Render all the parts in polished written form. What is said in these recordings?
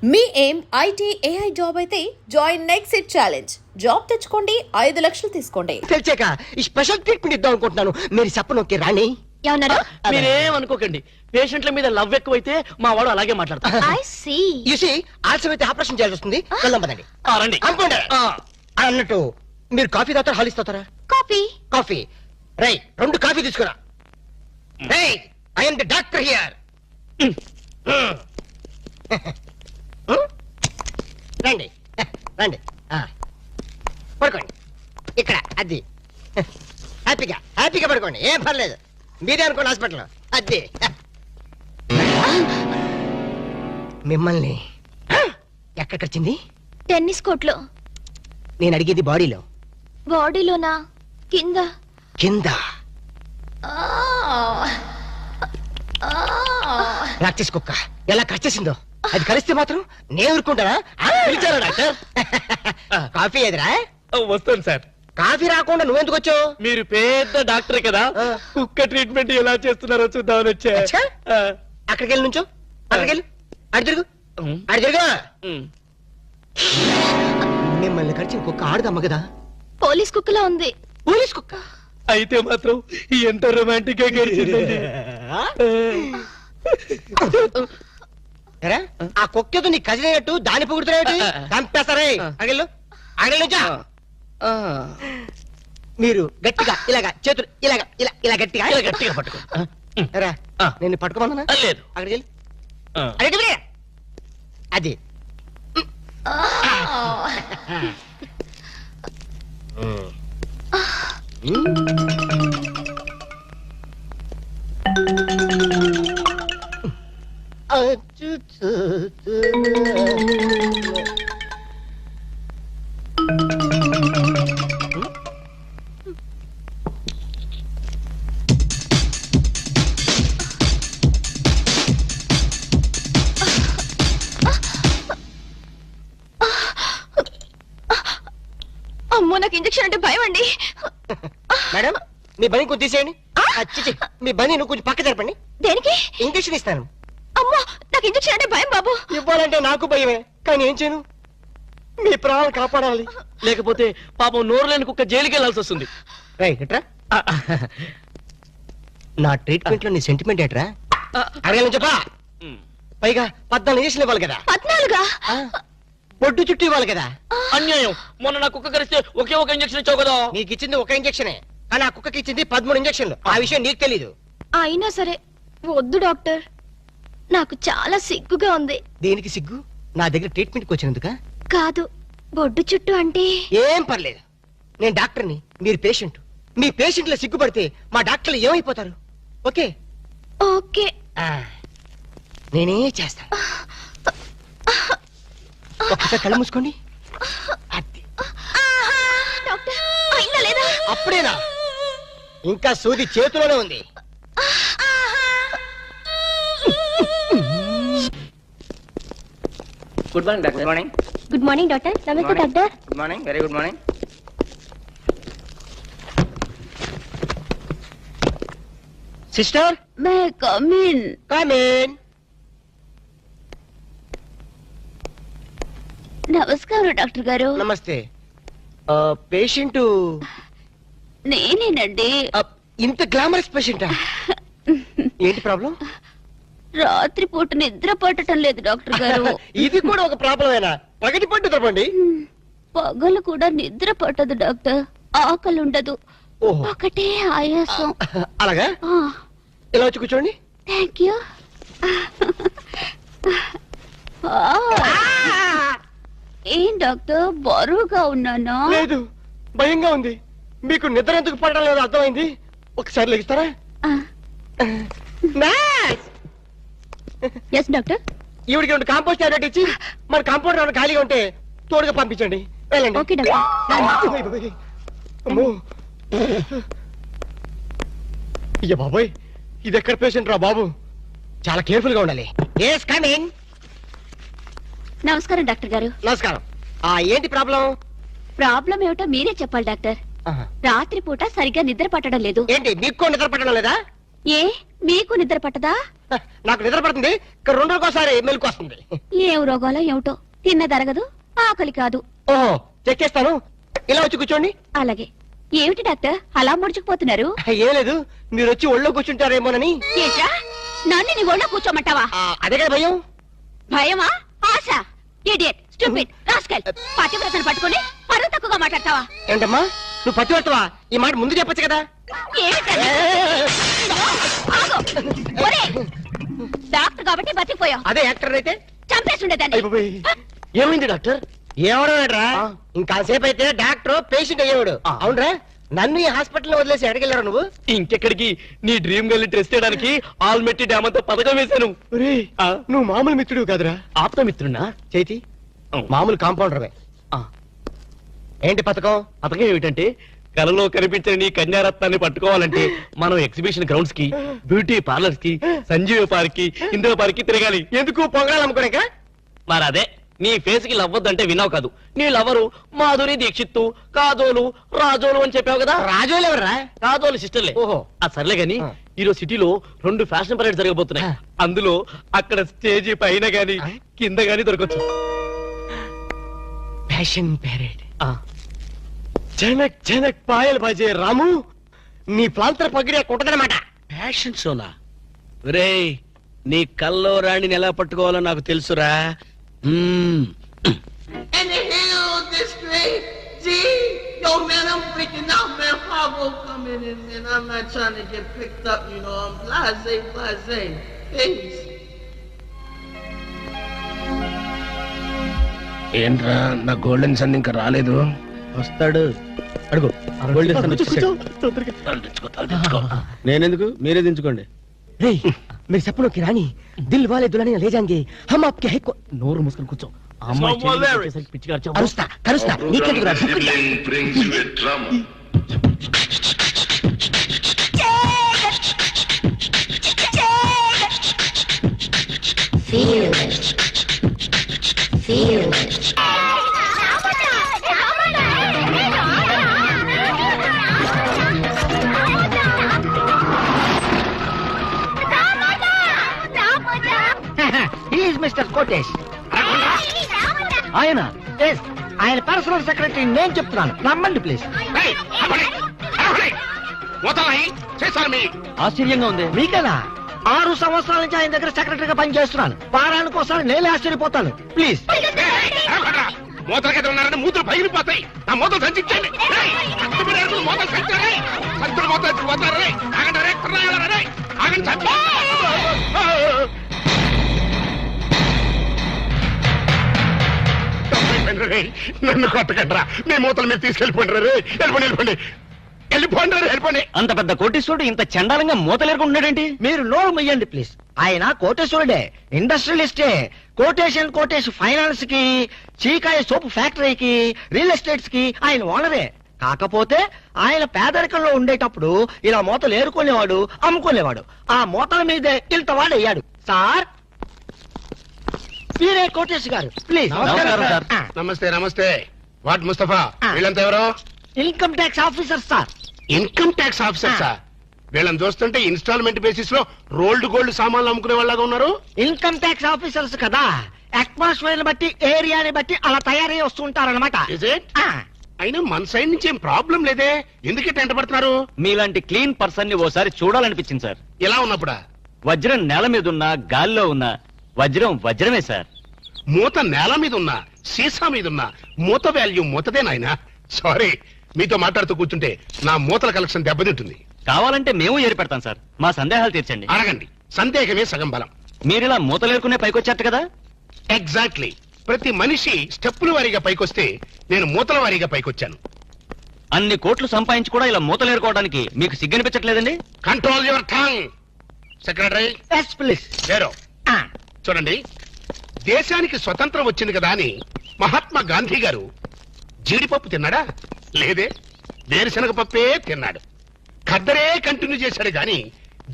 మీ ఏం IT AI job అయితే join next it challenge. Job తెచ్చుకోండి, 5 లక్షలు తీసుకోండి. తెలిసాక ఈ స్పెషల్ ట్రీట్మెంట్ ఇద్దాం అనుకుంటున్నాను. మీరు చెప్పనొక్కి రాణి. ఏమన్నారు? మీరేమనుకోకండి, పేషెంట్ల మీద లవ్ ఎక్కువైతే మా వాడు అలాగే మాట్లాడతారు. I see. యూసి ఆలస్యం అయితే ఆపరేషన్ చేయాల్సి వస్తుంది. వెళ్దాం పదండి. రండి. అనుకోండి అన్నట్టు మీరు కాఫీ తాగుతారా హాల్ ఇస్తారా? కాఫీ. కాఫీ రై 2 కాఫీ తీసుకురా. రై I am the doctor here. రండి రండి పడుకోండి ఇక్కడ. అది హ్యాపీగా హ్యాపీగా పడుకోండి, ఏం పర్లేదు. మీరే అనుకోండి హాస్పిటల్. అది మిమ్మల్ని ఎక్కడికొచ్చింది? టెన్నిస్ కోర్ట్లో. నేను అడిగేది బాడీలో. బాడీలోనా? కింద. కింద ప్రాక్టీస్ కుక్క ఎలా కరిచేసిందో. అది కరిస్తే మాత్రం నేను ఊరుకుంటానా? పిలిచారా డాక్టర్? కాఫీ ఎదురా? వస్తాను సార్. కాఫీ రాకుండా నువ్వెందుకు వచ్చావు? మీరు పెద్ద డాక్టర్ కదా, కుక్క ట్రీట్మెంట్ ఎలా చేస్తున్నారో చూద్దామని వచ్చా. అచ్చా? అక్కడికి వెళ్ళి నుంచో. అక్కడికి వెళ్ళి అడి తిరుగు. అడి తిరుగు. మిమ్మల్ని కరిచిన కుక్క ఆడదమ్మ కదా? పోలీస్ కుక్కలా ఉంది. పోలీస్ కుక్క అయితే మాత్రం ఎంత రొమాంటిక్ గా గడిచిందండి. ఎరా, ఆ కుక్కతో నీ కజినట్టు దాని పొగుడుతున్నాయి. చంపేస్తారే. అగలు అగలు నుంచో. మీరు గట్టిగా ఇలాగా చేతులు ఇలాగా ఇలా ఇలా గట్టిగా ఇలా గట్టిగా పట్టుకో. ఎరా, నేను పట్టుకోమన్నా? లేదు. అక్కడికి వెళ్ళి అడిగి అది అమ్మో, నాకు ఇంజెక్షన్ అంటే భయం అండి. మేడం, మీ బని కొంచెం తీసేయండి. చిచి, మీ బని నువ్వు కొంచెం పక్క జరపండి. దేనికి? ఇంజక్షన్ ఇస్తాను. అమ్మో, నాకు ఇంజెక్షన్ అంటే భయం బాబు. ఇవ్వాలంటే నాకు భయమే, కానీ ఏం చేయను? మీ ప్రాణాలు కాపాడాలి. లేకపోతే పాపం నోరు లేని కుక్క జైలుకి వెళ్లాల్సి వస్తుంది. రైట్ ఎట్రా? నా ట్రీట్మెంట్ లో నీ సెంటిమెంట్ ఏట్రా? అడగలను చెప్పా. పైగా 14 ఇంజక్షన్ ఇవ్వాలి కదా? 14గా? బొడ్డు చుట్టూ ఇవ్వాలి కదా? అన్యాయం. మొన్న నా కుక్క కరిస్తే ఒకే ఒక ఇంజక్షన్ ఇచ్చావు కదా. నీకు ఇచ్చింది ఒక ఇంజక్షనే, కానీ ఆ కుక్కకి ఇచ్చింది 13 ఇంజక్షన్లు. ఆ విషయం నీకు తెలీదు. అయినా సరే వద్దు డాక్టర్, నాకు చాలా సిగ్గుగా ఉంది. దేనికి సిగ్గు? నా దగ్గర ట్రీట్మెంట్కి వచ్చినందుక? కాదు, బొడ్డు చుట్టూ అంటే. ఏం పర్లేదు, నేను డాక్టర్ని, మీరు పేషెంట్. మీ పేషెంట్ల సిగ్గుపడితే మా డాక్టర్లు ఏమైపోతారు? Okay okay. నేనే చేస్తాను. ఒక్కసారి కళ్ళు మూసుకోండి. అది డాక్టర్, అయిందా లేదా? అప్పుడేనా? ఇంకా సూది చేతిలోనే ఉంది. Good morning doctor. Good morning. Good morning doctor. నమస్తే doctor. Good morning, very good morning. Sister, may come in. Come in. నమస్కారం డాక్టర్ గారు. నమస్తే. పేషెంట్ నేనేనండి. ఇంత గ్లామరస్ పేషెంటా? ఏంటి ప్రాబ్లం? రాత్రి పూట నిద్ర పట్టడం లేదు డాక్టర్ గారు. ఇది కూడా ఒక ప్రాబ్లమేనా? పగటి పట్టు తప్పండి. పగలు కూడా నిద్ర పట్టదు డాక్టర్. ఆకలి ఉండదు, ఓహో. ఒకటే ఆయాసం. అలాగా? ఇలా వచ్చి కూర్చోండి. Thank you. ఏం డాక్టర్, బరువుగా ఉన్నానా? లేదు, భయంగా ఉంది. మీకు నిద్ర ఎందుకు పడడం లేదు అర్థమైంది. ఒకసారి లెగిస్తారా? Yes doctor. ఈవిడికి 2 కాంపోస్ట్ టాబ్లెట్ ఇచ్చి మన కాంపౌండ్ ఏమైనా ఖాళీగా ఉంటే తోడుగా పంపించండి. వెళ్ళండి. Okay doctor. అమ్మో. అయ్య బాబోయ్, ఇది ఎక్కడ పేషెంట్ రా బాబు? చాలా కేర్ఫుల్ గా ఉండాలి. Yes coming. నమస్కారం డాక్టర్ గారు. నమస్కారం. ఏంటి ప్రాబ్లం? ప్రాబ్లం ఏమిటో మీరే చెప్పాలి డాక్టర్. రాత్రి పూట సరిగ్గా నిద్ర పట్టడం లేదు. ఏంటి మీకు నిద్ర పట్టడం లేదా? ఏ మీకు నిద్ర పట్టదా? నాకు నిద్ర పడుతుంది, ఇక్కడ 2 రోజుకోసారి మెలకు వస్తుంది. ఏం రోగాలో ఏమిటో తిన్న తరగదు, ఆకలి కాదు. ఓహో, చెక్కేస్తాను. ఇలా వచ్చి కూర్చోండి. అలాగే. ఏమిటి డాక్టర్ అలా ముడుచుకుపోతున్నారు? ఏం లేదు, మీరు వచ్చి ఒళ్ళో కూర్చుంటారేమోనని. ఏంట్రా, నన్ను నీ ఒళ్ళో కూర్చోమంటావా? అదే కదా భయం. భయమా? ఆశ? Idiot, stupid, rascal. పతివ్రతను పట్టుకుని పరువు తక్కువగా మాట్లాడతావా? ఏంటమ్మా, నువ్వు పత్తి పడతావా? ఈ మాట ముందు చెప్పొచ్చు కదా. ఏమిటది? ఆగు. ఒరేయ్, డాక్టర్ కాబట్టి బతికిపోయావు. అదే యాక్టర్ అయితే చంపేసి ఉండేదాన్ని. ఏమైంది డాక్టర్? ఏమన్నాడ్రా? ఇంకాసేపు అయితే డాక్టర్ పేషెంట్ అయ్యేవాడు. అవునరా, నన్ను ఈ హాస్పిటల్ వదిలేసి ఎడగెళ్ళారు నువ్వు? ఇంకెక్కడికి, నీ డ్రీమ్ గర్ల్ టెస్ట్ చేయడానికి ఆల్మెట్టి డ్యామ్ అంతా పథకం వేశాను. నువ్వు మామూలు మిత్రుడు కాదురా. ఆప్తమిత్రున్నా? చేతి మామూలు కాంపౌండర్వే. ఏంటి పథకం? పథకం ఏమిటంటే, కలలో కనిపించిన నీ కన్యారత్నాన్ని పట్టుకోవాలంటే మనం ఎగ్జిబిషన్ గ్రౌండ్స్ కి, బ్యూటీ పార్లర్స్ కి, సంజీవ పార్క్ కి, ఇందిరా పార్క్ కి తిరగాలి. ఎందుకు పొంగడాలు అమ్ముకోలేక? మరి అదే, నీ ఫేస్ కి లవ్వద్దంటే విన్నావు కాదు. నీ లవరు మాధురి దీక్షిత్తు, కాజోలు, రాజోలు అని చెప్పావు కదా. రాజోలు ఎవర్రా? కాజోలు సిస్టర్లే. ఓహో. ఆ సర్లే గాని, ఈరోజు సిటీలో 2 ఫ్యాషన్ పరేడ్ జరగబోతున్నాయి. అందులో అక్కడ స్టేజీ పైన గాని కింద గాని దొరకచ్చు. Fashion parade. జనక్ జనక్ పాయల్ బాజే రాము, నీ ప్రాంతర పగిడే కుట్టదనమాట. ఫ్యాషన్ షోనా? రేయ్, నీ కల్లో రాణిని ఎలా పట్టుకోవాలో నాకు తెలుసురా. And the hell this way, G. Yo, man, I'm freaking out, man. Fargo coming in, man. I'm not trying to get picked up, you know. I'm blase. Peace. ఏంట్రా, నా గోల్డెన్ సన్ ఇంకా రాలేదు? వస్తాడు. అడుగు. నేనెందుకు, మీరే దించుకోండి. రేయ్, మీరు సపనోं की रानी, दिल वाले दुल्हनिया ले जाएंगे, हम आपके है को. నోరు మూసుకొని కూర్చో. ఆ అమ్మాయి చెయ్యి చేసేసరికి పిచ్చిగా అరిచావు. కరుస్తా నీకెందుకు రా? Sibling brings you a drama. Mister Kotesh. ఆయన ఆయన పర్సనల్ సెక్రటరీ. నేను చెప్తున్నాను, నమ్మండి ప్లీజ్. ఆశ్చర్యంగా ఉంది. మీకదా? 6 సంవత్సరాల నుంచి ఆయన దగ్గర సెక్రటరీగా పనిచేస్తున్నాను. వారానికి ఒకసారి నేనే ఆశ్చర్యపోతాను. ప్లీజ్. మూతలకి ఉన్నారంటే మూతులు పగిలిపోతాయి. నా మూతలు సంచించండి. మూతలు సంచాలి. సంచులు మూతలు పోతారు. ఆగండి, ఆగండి. నన్ను కొట్టకండ్రా. మీ మూతలు మీరు తీసుకెళ్ళిపోండి. వెళ్ళిపోండి. అంత పెద్ద కోటీశ్వరుడు ఇంత చండాలంగా మూతలేరుకుంటున్నాడేంటి? మీరు నోరు మొయ్యండి ప్లీజ్. ఆయన కోటేశ్వరుడే, ఇండస్ట్రియలిస్టే. కోటేష్ ఫైనాన్స్ కి, చీకాయ సోపు ఫ్యాక్టరీకి, రియల్ ఎస్టేట్స్ కి ఆయన ఓనరే. కాకపోతే ఆయన పేదరికంలో ఉండేటప్పుడు ఇలా మూతలు ఏరుకునేవాడు, అమ్ముకునేవాడు. ఆ మూతల మీదే ఇంత వాడయ్యాడు. సార్, మీరే కోటేష్ గారు, ప్లీజ్. నమస్కారం, సార్. నమస్తే. వాట్ ముస్తఫా, వీళ్ళంతా ఎవరో? Income tax officer sir. Income tax officer sir. వీళ్ళని చూస్తుంటే ఇన్స్టాల్మెంట్ బేసిస్ లో రోల్డ్ గోల్డ్ సామాన్లు అమ్ముకునే వాళ్ళగా ఉన్నారు. ఇన్కమ్ ట్యాక్స్ ఆఫీసర్స్ కదా, అట్మాస్ఫియర్ బట్టి, ఏరియాని బట్టి అలా తయారై వస్తుంటారనమాట. Is it? అయినా మన సైడ్ నుంచి ఏం ప్రాబ్లం లేదే, ఎందుకే టెంట పడుతున్నారు? మీలాంటి క్లీన్ పర్సన్ ని ఓసారి చూడాలనిపించింది సార్. ఎలా ఉన్నప్పుడా? వజ్రం నేల మీద ఉన్నా, గాల్లో ఉన్నా వజ్రమే సార్. మూత నేల మీద ఉన్నా, సీసా మీద ఉన్నా, మూత వాల్యూ మూతదే నాయనా. సారీ, మీతో మాట్లాడుతూ కూర్చుంటే నా మూతల కలెక్షన్ దెబ్బతింటుంది. కావాలంటే మేము ఏర్పెడతాం సార్. మా సందేహాలు తీర్చండి. అడగండి, సందేహమే సగం బలం. మీరిలా మూతలేరుకునే పైకొచ్చారు కదా. ఎగ్జాక్ట్లీ. ప్రతి మనిషి స్టెప్పుల వారీగా పైకొస్తే నేను మూతల వారీగా పైకొచ్చాను. అన్ని కోట్లు సంపాదించి కూడా ఇలా మూతలేరుకోవడానికి మీకు సిగ్గనిపించట్లేదండి? Control your tongue. Secretary, yes please. లేరో చూడండి, దేశానికి స్వతంత్రం వచ్చింది కదా అని మహాత్మా గాంధీ గారు జీడిపప్పు తిన్నాడా? లేదే, వేరుశనగ పప్పే తిన్నాడు. ఖద్దరే కంటిన్యూ చేశాడు గాని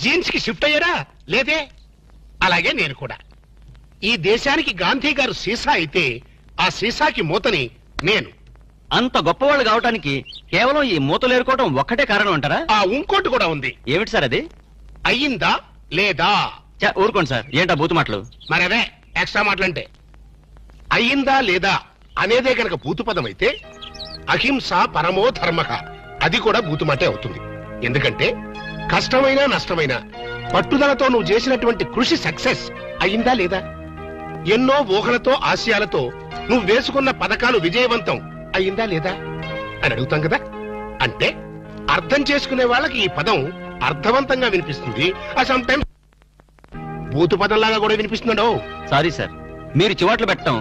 జీన్స్ కి షిఫ్ట్ అయ్యాడా? లేదే. అలాగే నేను కూడా. ఈ దేశానికి గాంధీ గారు సీసా అయితే ఆ సీసాకి మూతని నేను. అంత గొప్పవాళ్ళు కావటానికి కేవలం ఈ మూతలేరుకోవడం ఒక్కటే కారణం అంటారా? ఆ ఇంకోటి కూడా ఉంది. ఏమిటి సార్ అది? అయ్యిందా లేదా ఊరుకోండి సార్, ఏంటా బూతు మాటలు? మరి అదే ఎక్స్ట్రా మాటలంటే. అయ్యిందా లేదా అనేదే గనక భూతుపదం అయితే అహింస పరమో ధర్మక అది కూడా భూతుమాటే అవుతుంది. ఎందుకంటే కష్టమైనా నష్టమైనా పట్టుదలతో నువ్వు చేసినటువంటి కృషి సక్సెస్ అయ్యిందా లేదా? ఎన్నో ఊహలతో ఆశయాలతో నువ్వు వేసుకున్న పథకాలు విజయవంతం అయ్యిందా లేదా అని అడుగుతాం కదా. అంటే అర్థం చేసుకునే వాళ్ళకి ఈ పదం అర్థవంతంగా వినిపిస్తుంది, సమ్ టైమ్స్ భూతు పదంలాగా కూడా వినిపిస్తున్నాడు. సారీ సార్, మీరు చివాట్లు పెట్టడం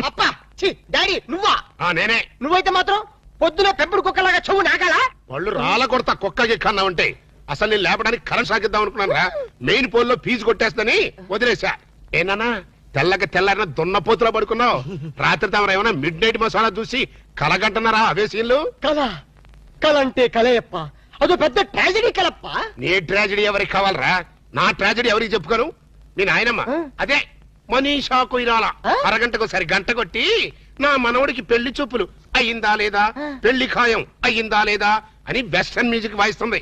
అప్పా డాడీ నువ్వా? నేనే. నువ్వైతే మాత్రం పొద్దున పెంపుడు కుక్కలాగా చెవు నాగాలా? వాళ్ళు రాళ్ళ కొడతా కుక్కకి కన్నావంటే అసలు నేను లేపడానికి కరెంట్ సాగిద్దాం అనుకున్నాను రా. మెయిన్ పోల్ లో ఫీజు కొట్టేస్తుందని వదిలేసా. ఏనానా తెల్లకి తెల్లారిన దున్నపోతులా పడుకున్నావు? రాత్రి తమరు ఏమైనా మిడ్ నైట్ మసాలా చూసి కలగంటున్నారా అవే సీన్లు? కళ కళ అంటే కలయప్ప, అదో పెద్ద ట్రాజడీ కలప్ప. నీ ట్రాజడీ ఎవరికి కావాలరా? నా ట్రాజడీ ఎవరికి చెప్పుకోను? మీ నాయనమ్మ అదే మనీషా కొయిరాల అరగంటకు సరి గంట కొట్టి నా మనవడికి పెళ్లి చూపులు అయ్యిందా లేదా, పెళ్లి ఖాయం అయ్యిందా లేదా అని వెస్టర్న్ మ్యూజిక్ వాయిస్తుంది.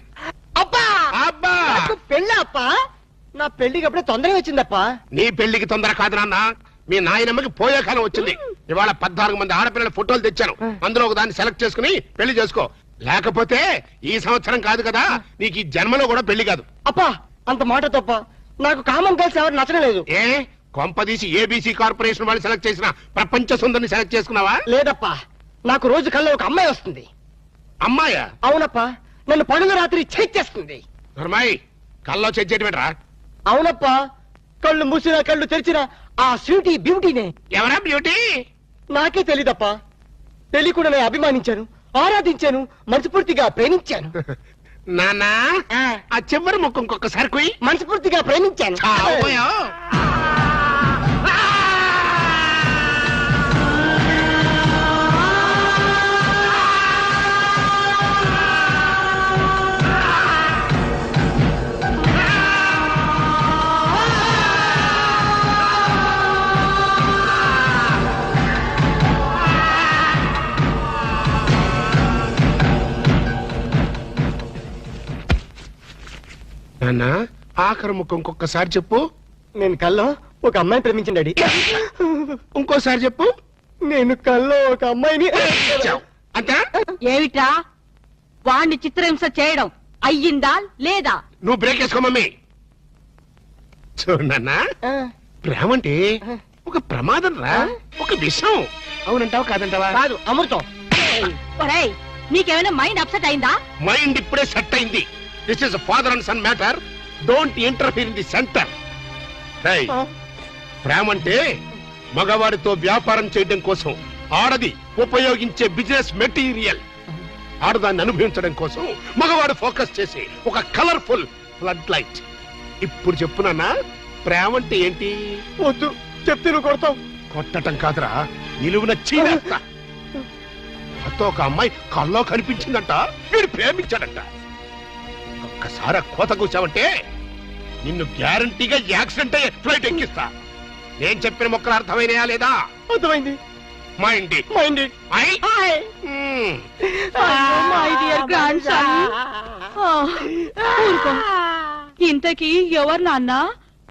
అబ్బా అబ్బా పెళ్ళి అప్ప, నా పెళ్లికి అప్పుడే తొందరగా వచ్చిందప్ప. నీ పెళ్లికి తొందర కాదు నాన్న, మీ నాయనమ్మకి పోయే కాలం వచ్చింది. ఇవాళ 14 మంది ఆడపిల్లల ఫోటోలు తెచ్చాను, అందులో ఒక దాన్ని సెలెక్ట్ చేసుకుని పెళ్లి చేసుకో. లేకపోతే ఈ సంవత్సరం కాదు కదా, నీకు ఈ జన్మలో కూడా పెళ్లి కాదు. అప్పా అంత మాట తప్ప, నాకు కామన్ గర్ల్స్ ఎవరు నచ్చడం లేదు. ఏ కొంపదీసి ఏబీసీ కార్పొరేషన్ వాళ్ళు సెలెక్ట్ చేసిన ప్రపంచ సుందరిని సెలెక్ట్ చేసుకున్నావా? లేదప్పా, నాకు రోజు కల్లో ఒక అమ్మాయి వస్తుంది. అమ్మాయా? అవునప్పా, నన్ను పనులు రాత్రి చేస్తుంది. ధర్మాయి కల్లో చెచ్చేటివేట్రా? అవునప్పా, కళ్ళు మూసినా కళ్ళు తెరిచినా ఆ స్వీటీ బ్యూటీనే. ఎవరా బ్యూటీ? నాకే తెలీదప్పా. తెలియకుండా నేను అభిమానించాను, ఆరాధించాను, మనస్ఫూర్తిగా ప్రేమించాను. నానా ఆ చివరి ముక్కు ఇంకొకసారి కుయ్. మనస్ఫూర్తిగా ప్రేమించాను. చావోయా? నాన్నా ఆఖరి ముక్కు ఇంకొకసారి చెప్పు. నేను కల్లో ఒక అమ్మాయిని ప్రేమించండి డాడీ. ఇంకోసారి చెప్పు. నేను కల్లో ఒక అమ్మాయిని. అంతా ఏమిట్రా వాణ్ణి చిత్రహింస చేయడం అయ్యిందా లేదా? నువ్వు బ్రేక్ వేసుకో మమ్మీ. చూడన్నా, ప్రేమ అంటే ఒక ప్రమాదం రా, ఒక విషం. అవునంటావా కాదంటావా? కాదు, అమృతం. ఒరేయ్, నీకేమైనా మైండ్ అప్సెట్ అయిందా? మైండ్ ఇప్పుడే సెట్ అయింది. This is father and son matter, don't interfere in the center. ప్రేమ అంటే మగవాడితో వ్యాపారం చేయడం కోసం ఆడది ఉపయోగించే బిజినెస్ మెటీరియల్. ఆడదాన్ని అనుభవించడం కోసం మగవాడు ఫోకస్ చేసి ఒక కలర్ఫుల్ ఫ్లడ్ లైట్. ఇప్పుడు చెప్పునన్నా ప్రేమ అంటే ఏంటి? వద్దు చెప్తే నువ్వు కొడతావు. కొట్టటం కాదురా, నిలువున చీనేస్తా. నాతో ఒక అమ్మాయి కల్లో కనిపించిందంట, వీడు ప్రేమించాడంట. ఒక్కసారి కోత కూర్చావంటే నిన్ను గ్యారంటీగా యాక్సిడెంట్ అయ్యే ఫ్లైట్ ఎక్కిస్తా. నేను చెప్పిన మొక్కలు అర్థమైనయా లేదా? అర్థమైంది. మైండ్ మైండ్ ఇంతకీ ఎవరు నాన్న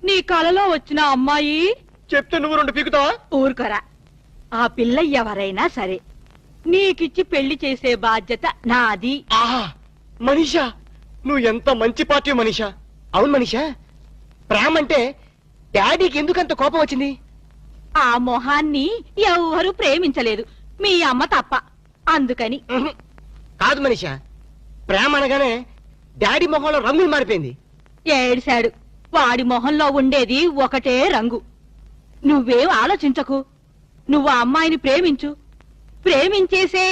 నీ కలలో వచ్చిన అమ్మాయి? చెప్తే నువ్వు 2 పీకుతావా? ఊరుకోరా, ఆ పిల్ల ఎవరైనా సరే నీకిచ్చి పెళ్లి చేసే బాధ్యత నాది. మనీషా, నువ్వు ఎంత మంచి పార్టీ మనీషా. అవును మనీషా, ప్రేమ అంటే డాడీకి ఎందుకంత కోపం వచ్చింది? ఆ మొహాన్ని ఎవరు ప్రేమించలేదు, మీ అమ్మ తప్ప. అందుకని. కాదు మనీషా, ప్రేమ అనగానే డాడీ మొహంలో రంగులు మారిపోయింది. ఏడిశాడు. వాడి మొహంలో ఉండేది ఒకటే రంగు. నువ్వేం ఆలోచించకు, నువ్వు ఆ అమ్మాయిని ప్రేమించు, ప్రేమించేసే.